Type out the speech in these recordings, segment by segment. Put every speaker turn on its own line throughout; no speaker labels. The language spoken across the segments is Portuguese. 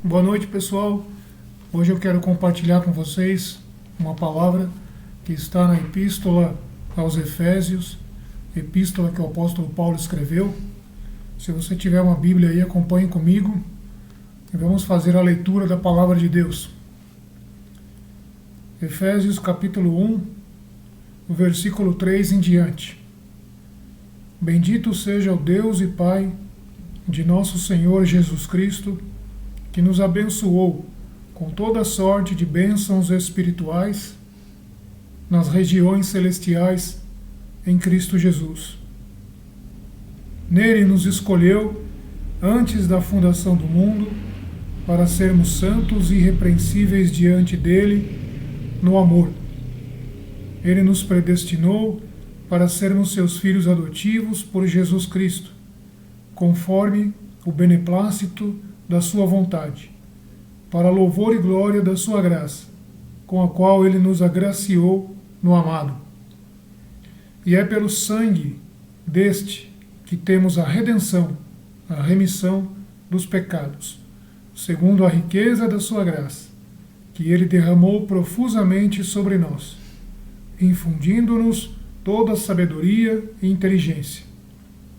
Boa noite, pessoal. Hoje eu quero compartilhar com vocês uma palavra que está na Epístola aos Efésios, epístola que o apóstolo Paulo escreveu. Se você tiver uma Bíblia aí, acompanhe comigo e vamos fazer a leitura da palavra de Deus. Efésios capítulo 1, o versículo 3 em diante. Bendito seja o Deus e Pai de nosso Senhor Jesus Cristo, que nos abençoou com toda sorte de bênçãos espirituais nas regiões celestiais em Cristo Jesus. Nele nos escolheu antes da fundação do mundo para sermos santos e irrepreensíveis diante dele no amor. Ele nos predestinou para sermos seus filhos adotivos por Jesus Cristo, conforme o beneplácito da sua vontade, para louvor e glória da sua graça, com a qual ele nos agraciou no amado. E é pelo sangue deste que temos a redenção, a remissão dos pecados, segundo a riqueza da sua graça, que ele derramou profusamente sobre nós, infundindo-nos toda sabedoria e inteligência,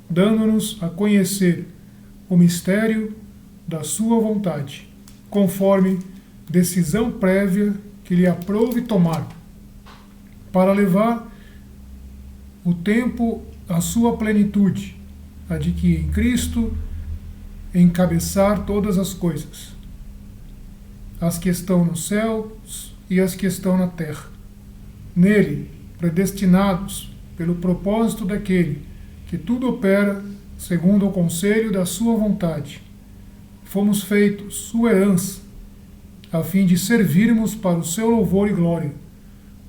dando-nos a conhecer o mistério da sua vontade, conforme decisão prévia que lhe aprouve tomar, para levar o tempo à sua plenitude, a de que em Cristo encabeçar todas as coisas, as que estão nos céus e as que estão na terra. Nele, predestinados pelo propósito daquele que tudo opera segundo o conselho da sua vontade, fomos feitos sua herança, a fim de servirmos para o seu louvor e glória.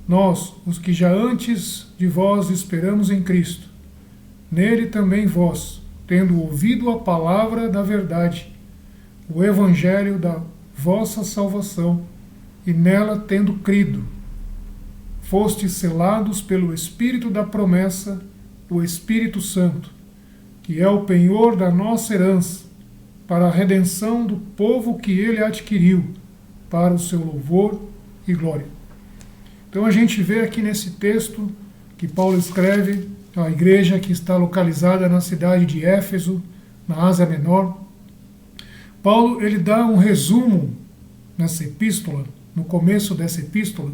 Nós, os que já antes de vós esperamos em Cristo, nele também vós, tendo ouvido a palavra da verdade, o evangelho da vossa salvação, e nela tendo crido, fostes selados pelo Espírito da promessa, o Espírito Santo, que é o penhor da nossa herança, para a redenção do povo que ele adquiriu, para o seu louvor e glória. Então a gente vê aqui nesse texto que Paulo escreve à igreja que está localizada na cidade de Éfeso, na Ásia Menor. Paulo ele dá um resumo nessa epístola, no começo dessa epístola,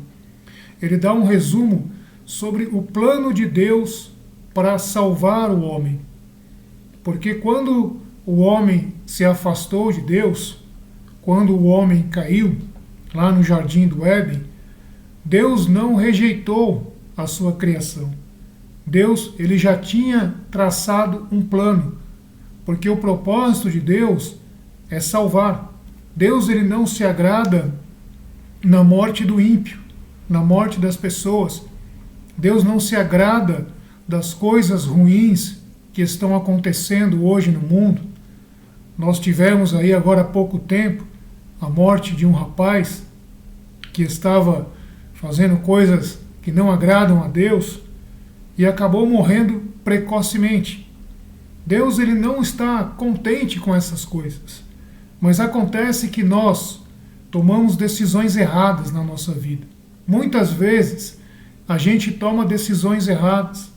ele dá um resumo sobre o plano de Deus para salvar o homem. Porque quando o homem se afastou de Deus, quando o homem caiu lá no jardim do Éden, Deus não rejeitou a sua criação. Deus ele já tinha traçado um plano, porque o propósito de Deus é salvar. Deus ele não se agrada na morte do ímpio, na morte das pessoas. Deus não se agrada das coisas ruins que estão acontecendo hoje no mundo. Nós tivemos aí agora há pouco tempo a morte de um rapaz que estava fazendo coisas que não agradam a Deus e acabou morrendo precocemente. Deus ele não está contente com essas coisas, mas acontece que nós tomamos decisões erradas na nossa vida. Muitas vezes a gente toma decisões erradas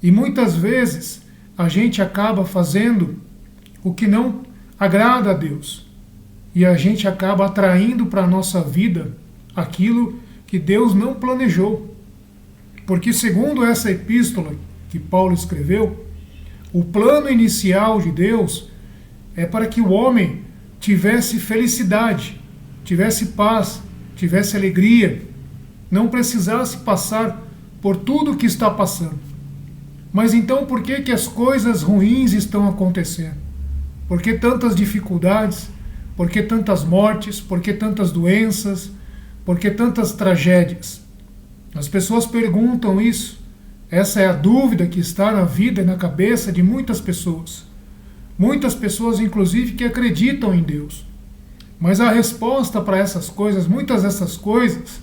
e muitas vezes a gente acaba fazendo o que não agrada a Deus. E a gente acaba atraindo para a nossa vida aquilo que Deus não planejou. Porque segundo essa epístola que Paulo escreveu, o plano inicial de Deus é para que o homem tivesse felicidade, tivesse paz, tivesse alegria, não precisasse passar por tudo o que está passando. Mas então por que as coisas ruins estão acontecendo? Por que tantas dificuldades? Por que tantas mortes? Por que tantas doenças? Por que tantas tragédias? As pessoas perguntam isso. Essa é a dúvida que está na vida e na cabeça de muitas pessoas. Muitas pessoas, inclusive, que acreditam em Deus. Mas a resposta para essas coisas, muitas dessas coisas,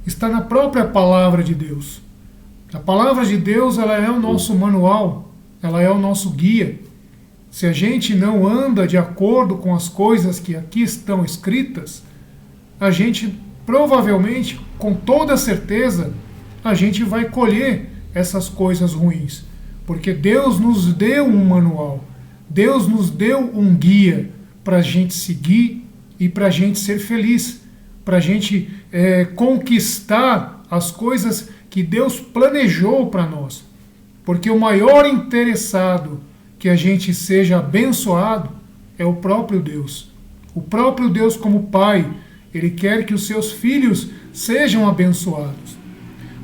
está na própria palavra de Deus. A palavra de Deus ela é o nosso manual, ela é o nosso guia. se a gente não anda de acordo com as coisas que aqui estão escritas, a gente provavelmente, com toda certeza, a gente vai colher essas coisas ruins. Porque Deus nos deu um manual, Deus nos deu um guia para a gente seguir e para a gente ser feliz, para a gente conquistar as coisas que Deus planejou para nós. Porque o maior interessado que a gente seja abençoado é o próprio Deus. O próprio Deus, como Pai, Ele quer que os seus filhos sejam abençoados.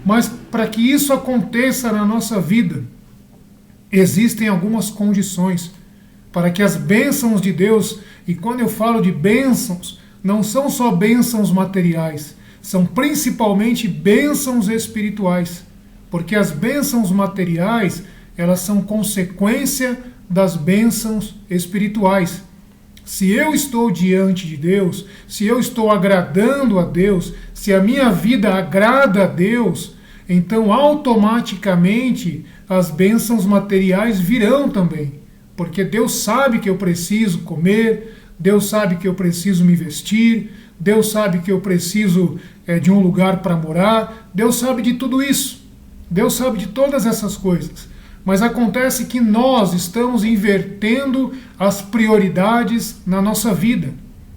Mas para que isso aconteça na nossa vida, existem algumas condições para que as bênçãos de Deus, e quando eu falo de bênçãos, não são só bênçãos materiais, são principalmente bênçãos espirituais, porque as bênçãos materiais, elas são consequência das bênçãos espirituais. Se eu estou diante de Deus, se eu estou agradando a Deus, se a minha vida agrada a Deus, então automaticamente as bênçãos materiais virão também. Porque Deus sabe que eu preciso comer, Deus sabe que eu preciso me vestir, Deus sabe que eu preciso de um lugar para morar, Deus sabe de tudo isso. Deus sabe de todas essas coisas. Mas acontece que nós estamos invertendo as prioridades na nossa vida.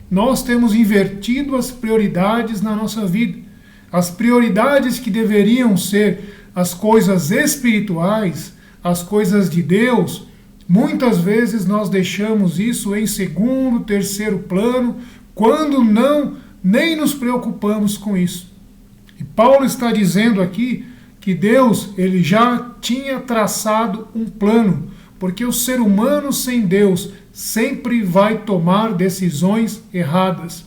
Nós temos invertido as prioridades na nossa vida. As prioridades que deveriam ser as coisas espirituais, as coisas de Deus, muitas vezes nós deixamos isso em segundo, terceiro plano, quando nem nos preocupamos com isso. E Paulo está dizendo aqui que Deus, ele já tinha traçado um plano, porque o ser humano sem Deus sempre vai tomar decisões erradas.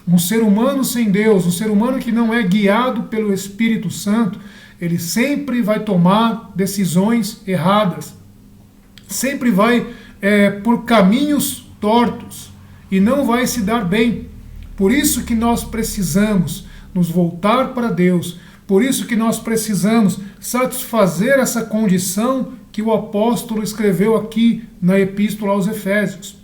Um ser humano sem Deus, um ser humano que não é guiado pelo Espírito Santo, ele sempre vai tomar decisões erradas. Sempre vai por caminhos tortos e não vai se dar bem. Por isso que nós precisamos nos voltar para Deus. Por isso que nós precisamos satisfazer essa condição que o apóstolo escreveu aqui na Epístola aos Efésios.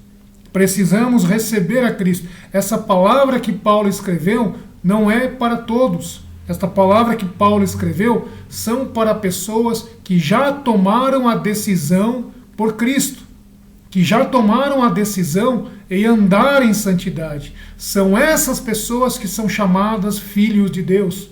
Precisamos receber a Cristo. Essa palavra que Paulo escreveu não é para todos. Esta palavra que Paulo escreveu são para pessoas que já tomaram a decisão por Cristo, que já tomaram a decisão em andar em santidade. São essas pessoas que são chamadas filhos de Deus.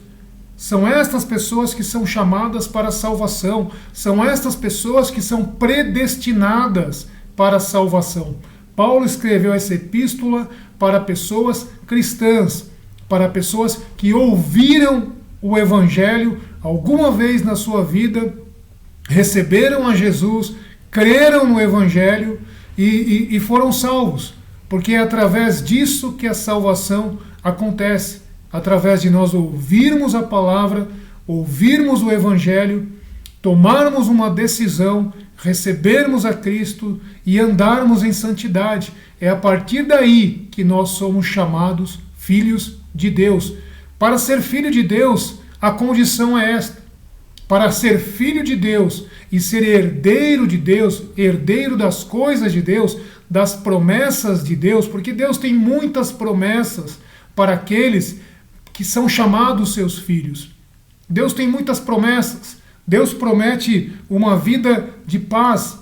São estas pessoas que são chamadas para a salvação. São estas pessoas que são predestinadas para a salvação. Paulo escreveu essa epístola para pessoas cristãs, para pessoas que ouviram o Evangelho alguma vez na sua vida, receberam a Jesus, creram no Evangelho e foram salvos. Porque é através disso que a salvação acontece. Através de nós ouvirmos a palavra, ouvirmos o Evangelho, tomarmos uma decisão, recebermos a Cristo e andarmos em santidade. É a partir daí que nós somos chamados filhos de Deus. Para ser filho de Deus, a condição é esta. Para ser filho de Deus e ser herdeiro de Deus, herdeiro das coisas de Deus, das promessas de Deus, porque Deus tem muitas promessas para aqueles que são chamados seus filhos. Deus tem muitas promessas. Deus promete uma vida de paz.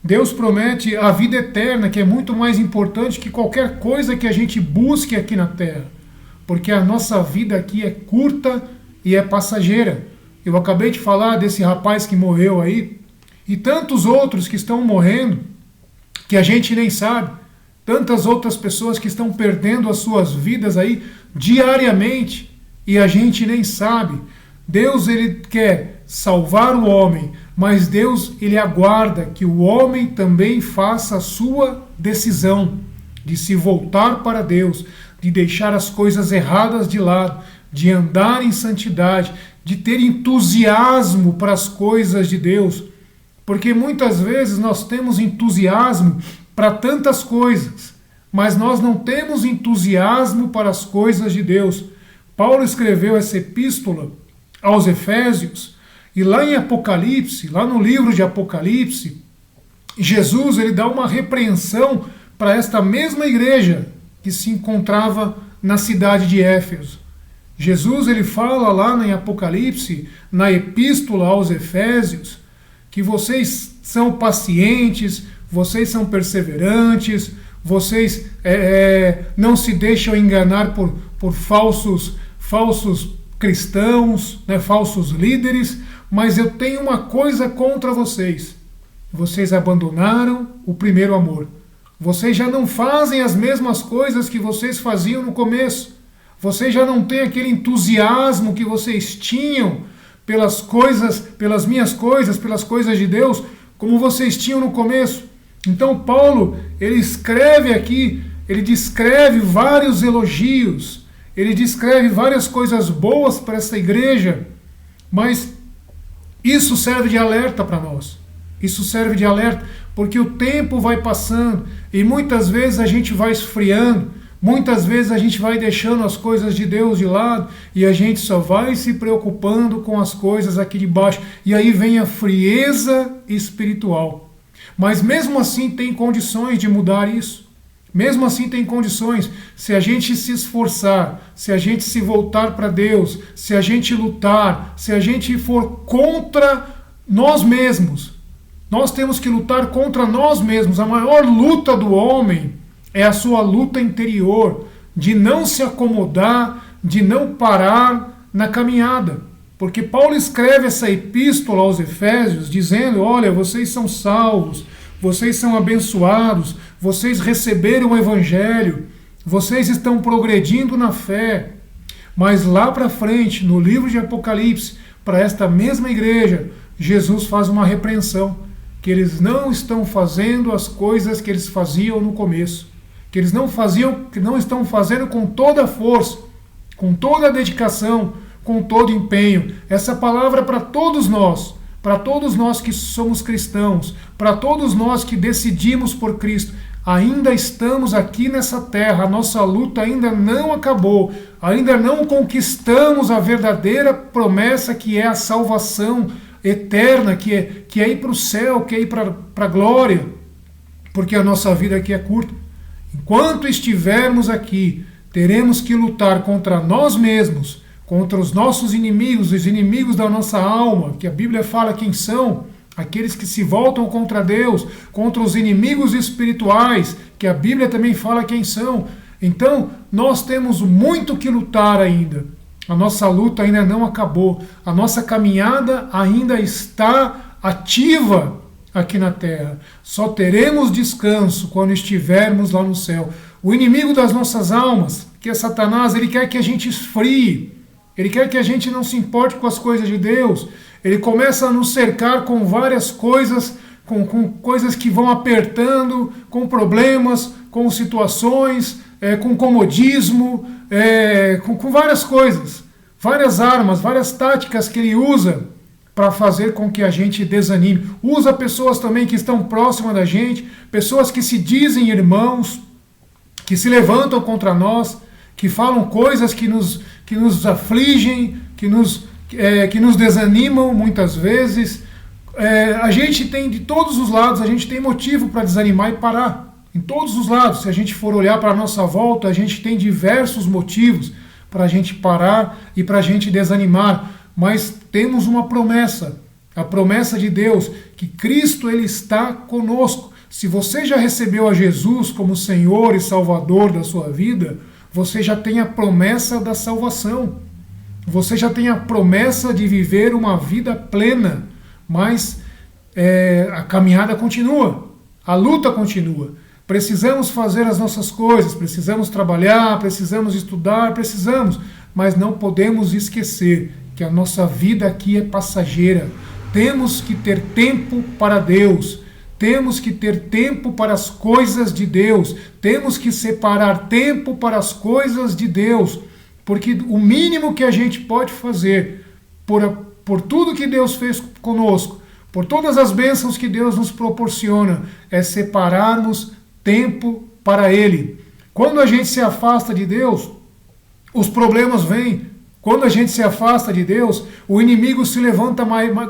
Deus promete a vida eterna, que é muito mais importante que qualquer coisa que a gente busque aqui na terra. Porque a nossa vida aqui é curta e é passageira. Eu acabei de falar desse rapaz que morreu aí, e tantos outros que estão morrendo, que a gente nem sabe. Tantas outras pessoas que estão perdendo as suas vidas aí diariamente e a gente nem sabe. Deus, ele quer salvar o homem, mas Deus, ele aguarda que o homem também faça a sua decisão de se voltar para Deus, de deixar as coisas erradas de lado, de andar em santidade, de ter entusiasmo para as coisas de Deus. Porque muitas vezes nós temos entusiasmo para tantas coisas, mas nós não temos entusiasmo para as coisas de Deus. Paulo escreveu essa epístola aos Efésios, e lá em Apocalipse, lá no livro de Apocalipse, Jesus ele dá uma repreensão para esta mesma igreja que se encontrava na cidade de Éfeso. Jesus ele fala lá em Apocalipse, na epístola aos Efésios, que vocês são pacientes, vocês são perseverantes, vocês não se deixam enganar por falsos cristãos, né, falsos líderes, mas eu tenho uma coisa contra vocês. Vocês abandonaram o primeiro amor. Vocês já não fazem as mesmas coisas que vocês faziam no começo. Vocês já não têm aquele entusiasmo que vocês tinham pelas coisas, pelas minhas coisas, pelas coisas de Deus, como vocês tinham no começo. Então Paulo, ele escreve aqui, ele descreve vários elogios, ele descreve várias coisas boas para essa igreja, mas isso serve de alerta para nós. Isso serve de alerta, porque o tempo vai passando e muitas vezes a gente vai esfriando, muitas vezes a gente vai deixando as coisas de Deus de lado e a gente só vai se preocupando com as coisas aqui de baixo. E aí vem a frieza espiritual. Mas mesmo assim tem condições de mudar isso. Mesmo assim tem condições, se a gente se esforçar, se a gente se voltar para Deus, se a gente lutar, se a gente for contra nós mesmos. Nós temos que lutar contra nós mesmos. A maior luta do homem é a sua luta interior, de não se acomodar, de não parar na caminhada. Porque Paulo escreve essa epístola aos Efésios dizendo, olha, vocês são salvos, vocês são abençoados, vocês receberam o Evangelho, vocês estão progredindo na fé. Mas lá para frente, no livro de Apocalipse, para esta mesma igreja, Jesus faz uma repreensão, que eles não estão fazendo as coisas que eles faziam no começo, que eles não estão fazendo com toda a força, com toda a dedicação, com todo empenho. Essa palavra é para todos nós que somos cristãos, para todos nós que decidimos por Cristo. Ainda estamos aqui nessa terra, a nossa luta ainda não acabou, ainda não conquistamos a verdadeira promessa que é a salvação eterna, que é ir para o céu, que é ir para a glória, porque a nossa vida aqui é curta. Enquanto estivermos aqui, teremos que lutar contra nós mesmos, contra os nossos inimigos, os inimigos da nossa alma, que a Bíblia fala quem são, aqueles que se voltam contra Deus, contra os inimigos espirituais, que a Bíblia também fala quem são. Então, nós temos muito que lutar ainda. A nossa luta ainda não acabou. A nossa caminhada ainda está ativa aqui na terra. Só teremos descanso quando estivermos lá no céu. O inimigo das nossas almas, que é Satanás, ele quer que a gente esfrie. Ele quer que a gente não se importe com as coisas de Deus. Ele começa a nos cercar com várias coisas, com coisas que vão apertando, com problemas, com situações, com comodismo, com várias coisas, várias armas, várias táticas que ele usa para fazer com que a gente desanime. Usa pessoas também que estão próximas da gente, pessoas que se dizem irmãos, que se levantam contra nós, que falam coisas que nos afligem, que nos desanimam muitas vezes. A gente tem, de todos os lados, a gente tem motivo para desanimar e parar. Em todos os lados, se a gente for olhar para a nossa volta, a gente tem diversos motivos para a gente parar e para a gente desanimar. Mas temos uma promessa, a promessa de Deus, que Cristo ele está conosco. Se você já recebeu a Jesus como Senhor e Salvador da sua vida, você já tem a promessa da salvação. Você já tem a promessa de viver uma vida plena. Mas a caminhada continua, a luta continua. Precisamos fazer as nossas coisas, precisamos trabalhar, precisamos estudar, mas não podemos esquecer que a nossa vida aqui é passageira. Temos que ter tempo para Deus, temos que ter tempo para as coisas de Deus, temos que separar tempo para as coisas de Deus, porque o mínimo que a gente pode fazer por tudo que Deus fez conosco, por todas as bênçãos que Deus nos proporciona, é separarmos tempo para Ele. Quando a gente se afasta de Deus, os problemas vêm. Quando a gente se afasta de Deus, o inimigo se levanta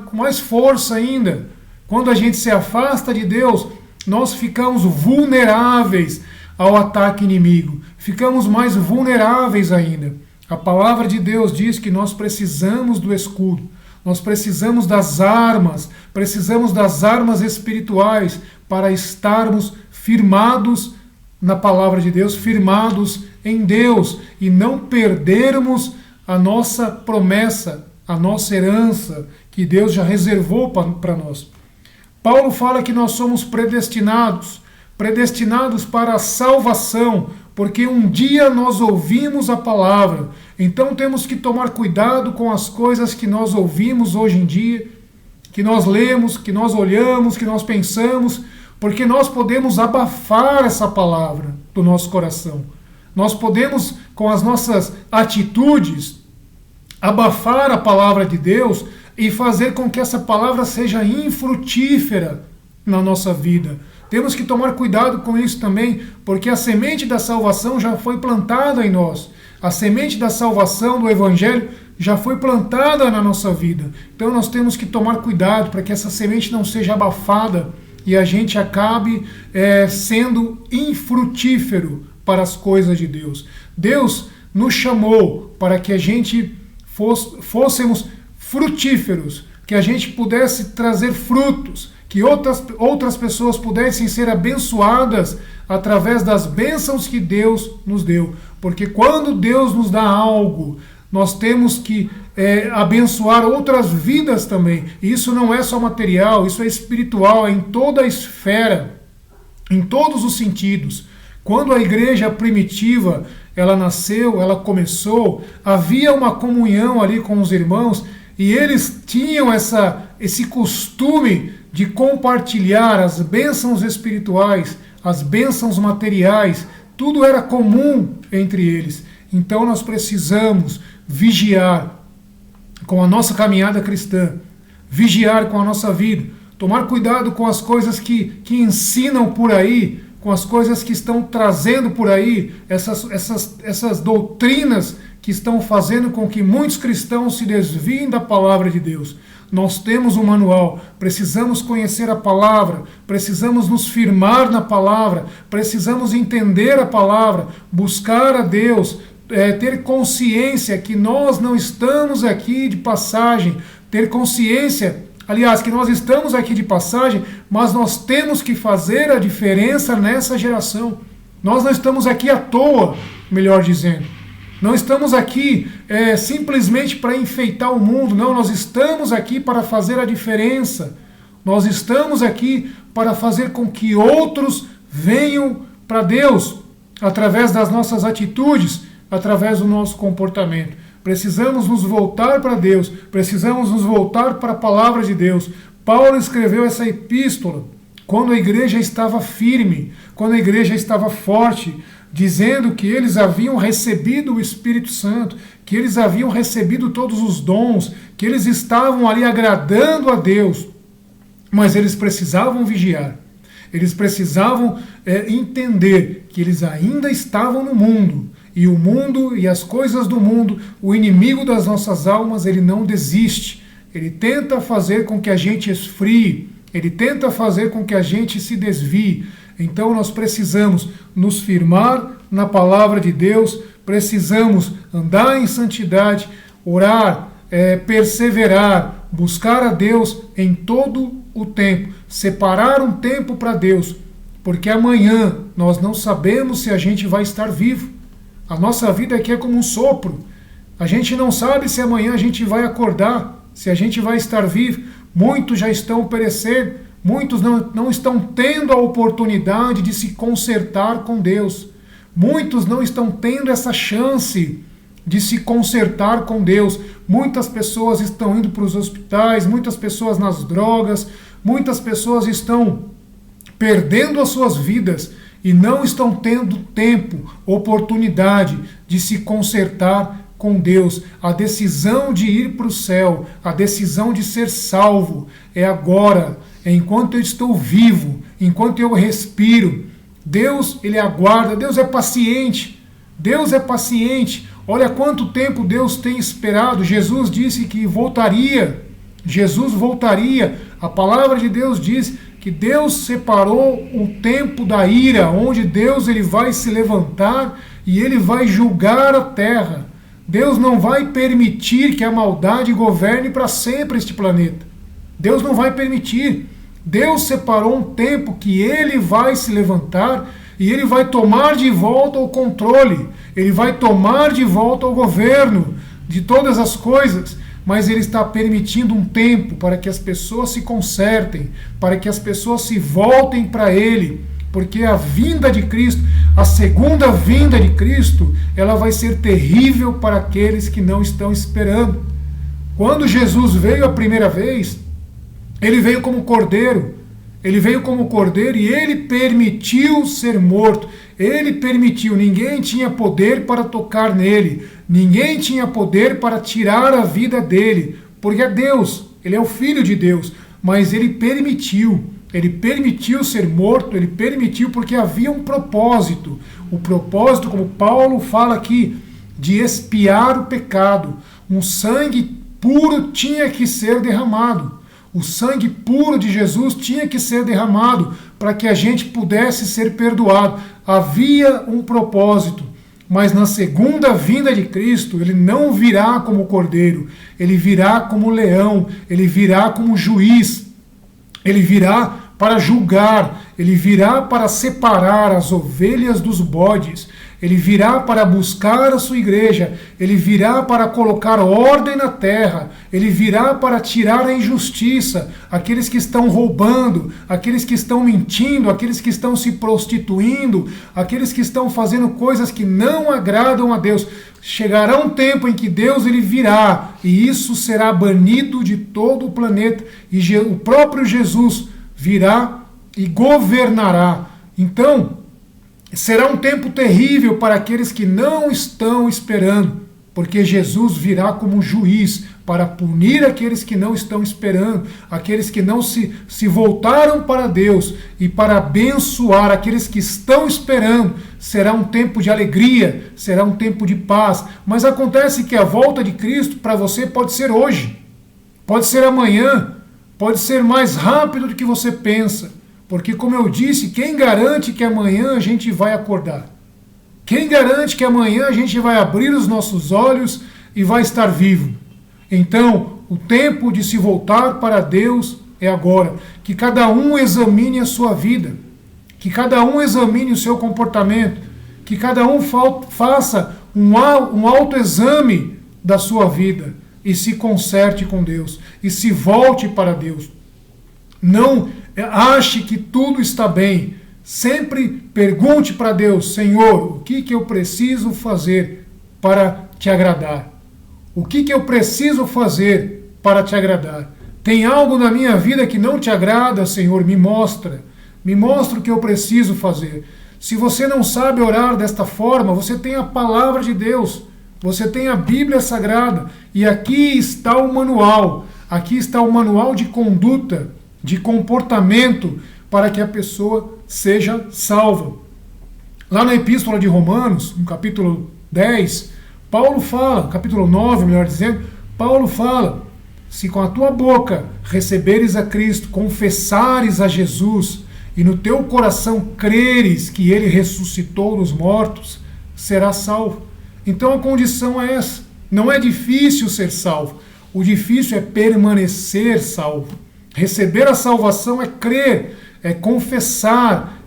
com mais força ainda, Quando a gente se afasta de Deus, nós ficamos vulneráveis ao ataque inimigo. Ficamos mais vulneráveis ainda. A palavra de Deus diz que nós precisamos do escudo. Nós precisamos das armas espirituais para estarmos firmados na palavra de Deus, firmados em Deus e não perdermos a nossa promessa, a nossa herança que Deus já reservou para nós. Paulo fala que nós somos predestinados para a salvação, porque um dia nós ouvimos a palavra. Então temos que tomar cuidado com as coisas que nós ouvimos hoje em dia, que nós lemos, que nós olhamos, que nós pensamos, porque nós podemos abafar essa palavra do nosso coração. Nós podemos, com as nossas atitudes, abafar a palavra de Deus e fazer com que essa palavra seja infrutífera na nossa vida. Temos que tomar cuidado com isso também, porque a semente da salvação já foi plantada em nós. A semente da salvação do Evangelho já foi plantada na nossa vida. Então nós temos que tomar cuidado para que essa semente não seja abafada e a gente acabe sendo infrutífero para as coisas de Deus. Deus nos chamou para que a gente fôssemos frutíferos, que a gente pudesse trazer frutos, que outras pessoas pudessem ser abençoadas através das bênçãos que Deus nos deu. Porque quando Deus nos dá algo, nós temos que abençoar outras vidas também. E isso não é só material, isso é espiritual, é em toda a esfera, em todos os sentidos. Quando a igreja primitiva, ela nasceu, ela começou, havia uma comunhão ali com os irmãos e eles tinham esse costume de compartilhar as bênçãos espirituais, as bênçãos materiais, tudo era comum entre eles. Então nós precisamos vigiar com a nossa caminhada cristã, vigiar com a nossa vida, tomar cuidado com as coisas que ensinam por aí, com as coisas que estão trazendo por aí, essas doutrinas que estão fazendo com que muitos cristãos se desviem da palavra de Deus. Nós temos um manual, precisamos conhecer a palavra, precisamos nos firmar na palavra, precisamos entender a palavra, buscar a Deus, ter consciência que nós não estamos aqui de passagem, ter consciência, aliás, que nós estamos aqui de passagem, mas nós temos que fazer a diferença nessa geração. Nós não estamos aqui à toa, melhor dizendo. Não estamos aqui simplesmente para enfeitar o mundo, não, nós estamos aqui para fazer a diferença. Nós estamos aqui para fazer com que outros venham para Deus, através das nossas atitudes, através do nosso comportamento. Precisamos nos voltar para Deus, precisamos nos voltar para a palavra de Deus. Paulo escreveu essa epístola quando a igreja estava firme, quando a igreja estava forte, dizendo que eles haviam recebido o Espírito Santo, que eles haviam recebido todos os dons, que eles estavam ali agradando a Deus, mas eles precisavam vigiar, eles precisavam entender que eles ainda estavam no mundo, e o mundo e as coisas do mundo, o inimigo das nossas almas, ele não desiste, ele tenta fazer com que a gente esfrie, ele tenta fazer com que a gente se desvie. Então nós precisamos nos firmar na palavra de Deus, precisamos andar em santidade, orar, perseverar, buscar a Deus em todo o tempo, separar um tempo para Deus, porque amanhã nós não sabemos se a gente vai estar vivo. A nossa vida aqui é como um sopro. A gente não sabe se amanhã a gente vai acordar, se a gente vai estar vivo. Muitos já estão perecendo, muitos não estão tendo a oportunidade de se consertar com Deus. Muitos não estão tendo essa chance de se consertar com Deus. Muitas pessoas estão indo para os hospitais, muitas pessoas nas drogas, muitas pessoas estão perdendo as suas vidas e não estão tendo tempo, oportunidade de se consertar com Deus. A decisão de ir para o céu, a decisão de ser salvo é agora, é enquanto eu estou vivo, enquanto eu respiro. Deus, ele aguarda, Deus é paciente, Deus é paciente. Olha quanto tempo Deus tem esperado. Jesus disse que voltaria Jesus voltaria. A palavra de Deus diz que Deus separou um tempo da ira, onde Deus ele vai se levantar e ele vai julgar a terra. Deus não vai permitir que a maldade governe para sempre este planeta. Deus não vai permitir. Deus separou um tempo que ele vai se levantar e ele vai tomar de volta o controle. Ele vai tomar de volta o governo de todas as coisas. Mas ele está permitindo um tempo para que as pessoas se consertem, para que as pessoas se voltem para ele, porque a vinda de Cristo, a segunda vinda de Cristo, ela vai ser terrível para aqueles que não estão esperando. Quando Jesus veio a primeira vez, ele veio como cordeiro. Ele veio como cordeiro e ele permitiu ser morto. Ele permitiu, ninguém tinha poder para tocar nele. Ninguém tinha poder para tirar a vida dele. Porque é Deus, ele é o Filho de Deus. Mas ele permitiu ser morto, ele permitiu porque havia um propósito. O propósito, como Paulo fala aqui, de expiar o pecado. Um sangue puro tinha que ser derramado. O sangue puro de Jesus tinha que ser derramado para que a gente pudesse ser perdoado. Havia um propósito, mas na segunda vinda de Cristo, ele não virá como cordeiro, ele virá como leão, ele virá como juiz, ele virá para julgar, ele virá para separar as ovelhas dos bodes, ele virá para buscar a sua igreja, ele virá para colocar ordem na terra, ele virá para tirar a injustiça, aqueles que estão roubando, aqueles que estão mentindo, aqueles que estão se prostituindo, aqueles que estão fazendo coisas que não agradam a Deus. Chegará um tempo em que Deus ele virá, e isso será banido de todo o planeta, e o próprio Jesus virá e governará. Então, será um tempo terrível para aqueles que não estão esperando, porque Jesus virá como juiz para punir aqueles que não estão esperando, aqueles que não se voltaram para Deus, e para abençoar aqueles que estão esperando. Será um tempo de alegria, será um tempo de paz. Mas acontece que a volta de Cristo para você pode ser hoje, pode ser amanhã, pode ser mais rápido do que você pensa. Porque, como eu disse, quem garante que amanhã a gente vai acordar? Quem garante que amanhã a gente vai abrir os nossos olhos e vai estar vivo? Então, o tempo de se voltar para Deus é agora. Que cada um examine a sua vida, que cada um examine o seu comportamento, que cada um faça um autoexame da sua vida e se conserte com Deus e se volte para Deus. Não ache que tudo está bem. Sempre pergunte para Deus: Senhor, o que eu preciso fazer para te agradar? O que eu preciso fazer para te agradar? Tem algo na minha vida que não te agrada, Senhor? Me mostra. Me mostra o que eu preciso fazer. Se você não sabe orar desta forma, você tem a palavra de Deus. Você tem a Bíblia Sagrada. E aqui está o manual. Aqui está o manual de conduta, de comportamento, para que a pessoa seja salva. Lá na Epístola de Romanos, no capítulo 10, Paulo fala, capítulo 9, melhor dizendo, Paulo fala: se com a tua boca receberes a Cristo, confessares a Jesus, e no teu coração creres que ele ressuscitou dos mortos, serás salvo. Então a condição é essa. Não é difícil ser salvo. O difícil é permanecer salvo. Receber a salvação é crer, é confessar,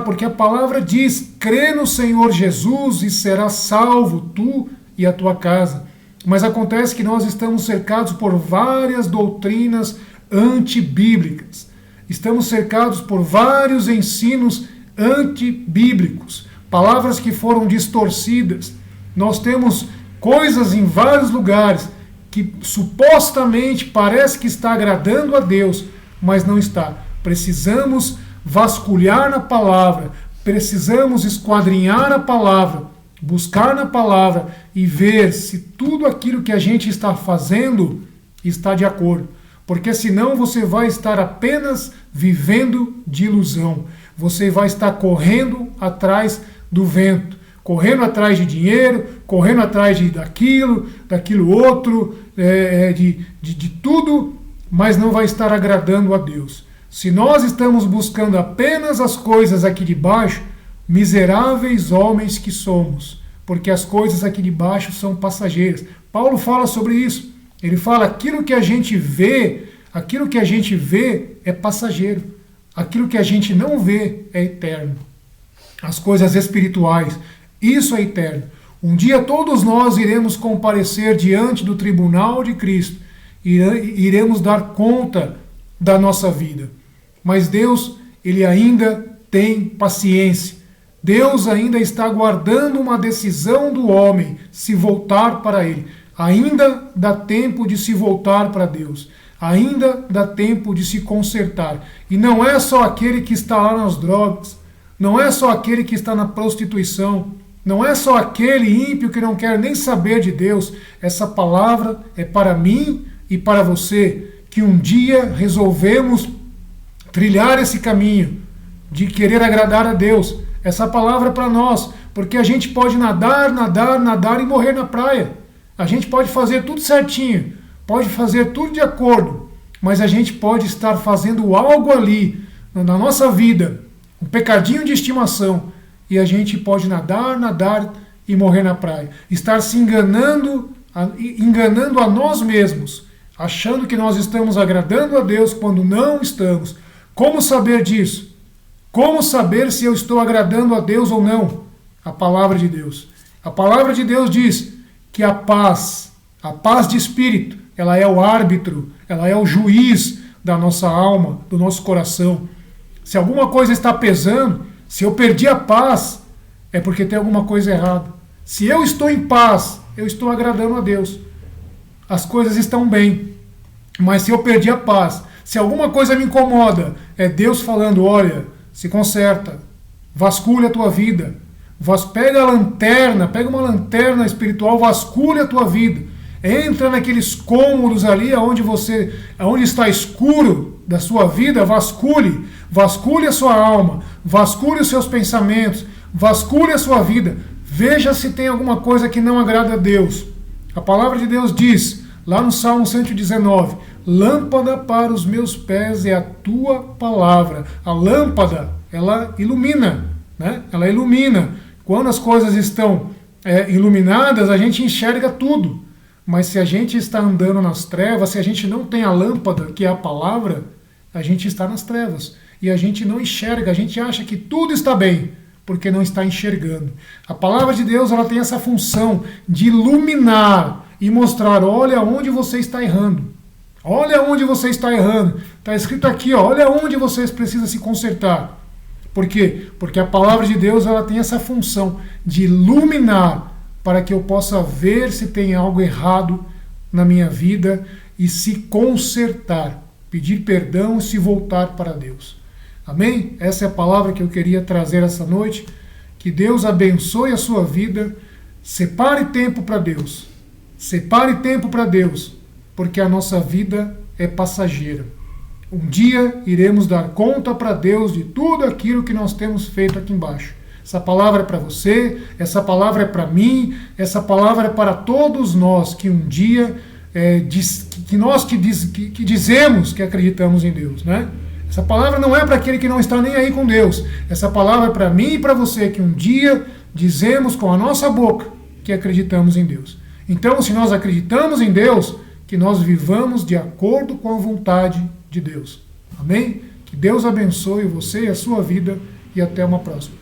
porque a palavra diz: crê no Senhor Jesus e serás salvo, tu e a tua casa. Mas acontece que nós estamos cercados por várias doutrinas antibíblicas. Estamos cercados por vários ensinos antibíblicos, palavras que foram distorcidas. Nós temos coisas em vários lugares que supostamente parece que está agradando a Deus, mas não está. Precisamos vasculhar na palavra, precisamos esquadrinhar a palavra, buscar na palavra e ver se tudo aquilo que a gente está fazendo está de acordo. Porque senão você vai estar apenas vivendo de ilusão. Você vai estar correndo atrás do vento. correndo atrás de dinheiro, correndo atrás daquilo outro, de tudo, mas não vai estar agradando a Deus. Se nós estamos buscando apenas as coisas aqui de baixo, miseráveis homens que somos, porque as coisas aqui de baixo são passageiras. Paulo fala sobre isso. Ele fala, aquilo que a gente vê é passageiro. Aquilo que a gente não vê é eterno. As coisas espirituais, isso é eterno. Um dia todos nós iremos comparecer diante do tribunal de Cristo. Iremos dar conta da nossa vida. Mas Deus, Ele ainda tem paciência. Deus ainda está aguardando uma decisão do homem se voltar para Ele. Ainda dá tempo de se voltar para Deus. Ainda dá tempo de se consertar. E não é só aquele que está lá nas drogas. Não é só aquele que está na prostituição. Não é só aquele ímpio que não quer nem saber de Deus. Essa palavra é para mim e para você, que um dia resolvemos trilhar esse caminho de querer agradar a Deus. Essa palavra é para nós, porque a gente pode nadar e morrer na praia. A gente pode fazer tudo certinho, pode fazer tudo de acordo, mas a gente pode estar fazendo algo ali na nossa vida, um pecadinho de estimação, e a gente pode nadar e morrer na praia. Estar se enganando a nós mesmos, achando que nós estamos agradando a Deus quando não estamos. Como saber disso? Como saber se eu estou agradando a Deus ou não? A palavra de Deus. A palavra de Deus diz que a paz de espírito, ela é o árbitro, ela é o juiz da nossa alma, do nosso coração. Se alguma coisa está pesando, se eu perdi a paz, é porque tem alguma coisa errada. Se eu estou em paz, eu estou agradando a Deus. As coisas estão bem. Mas se eu perdi a paz, se alguma coisa me incomoda, é Deus falando, olha, se conserta, vasculha a tua vida, pega uma lanterna espiritual, vasculha a tua vida, entra naqueles cômodos ali onde está escuro da sua vida, vasculhe a sua alma, vasculhe os seus pensamentos, vasculhe a sua vida, veja se tem alguma coisa que não agrada a Deus. A palavra de Deus diz, lá no Salmo 119, lâmpada para os meus pés é a tua palavra. A lâmpada, ela ilumina, né? Ela ilumina. Quando as coisas estão iluminadas, a gente enxerga tudo. Mas se a gente está andando nas trevas, se a gente não tem a lâmpada, que é a palavra, a gente está nas trevas. E a gente não enxerga, a gente acha que tudo está bem, porque não está enxergando. A palavra de Deus, ela tem essa função de iluminar e mostrar, olha onde você está errando. Olha onde você está errando. Está escrito aqui, olha onde você precisa se consertar. Por quê? Porque a palavra de Deus, ela tem essa função de iluminar para que eu possa ver se tem algo errado na minha vida e se consertar, pedir perdão e se voltar para Deus. Amém? Essa é a palavra que eu queria trazer essa noite. Que Deus abençoe a sua vida. Separe tempo para Deus. Separe tempo para Deus, porque a nossa vida é passageira. Um dia iremos dar conta para Deus de tudo aquilo que nós temos feito aqui embaixo. Essa palavra é para você, essa palavra é para mim, essa palavra é para todos nós que um dia dizemos que acreditamos em Deus, né? Essa palavra não é para aquele que não está nem aí com Deus. Essa palavra é para mim e para você que um dia dizemos com a nossa boca que acreditamos em Deus. Então, se nós acreditamos em Deus, que nós vivamos de acordo com a vontade de Deus. Amém? Que Deus abençoe você e a sua vida e até uma próxima.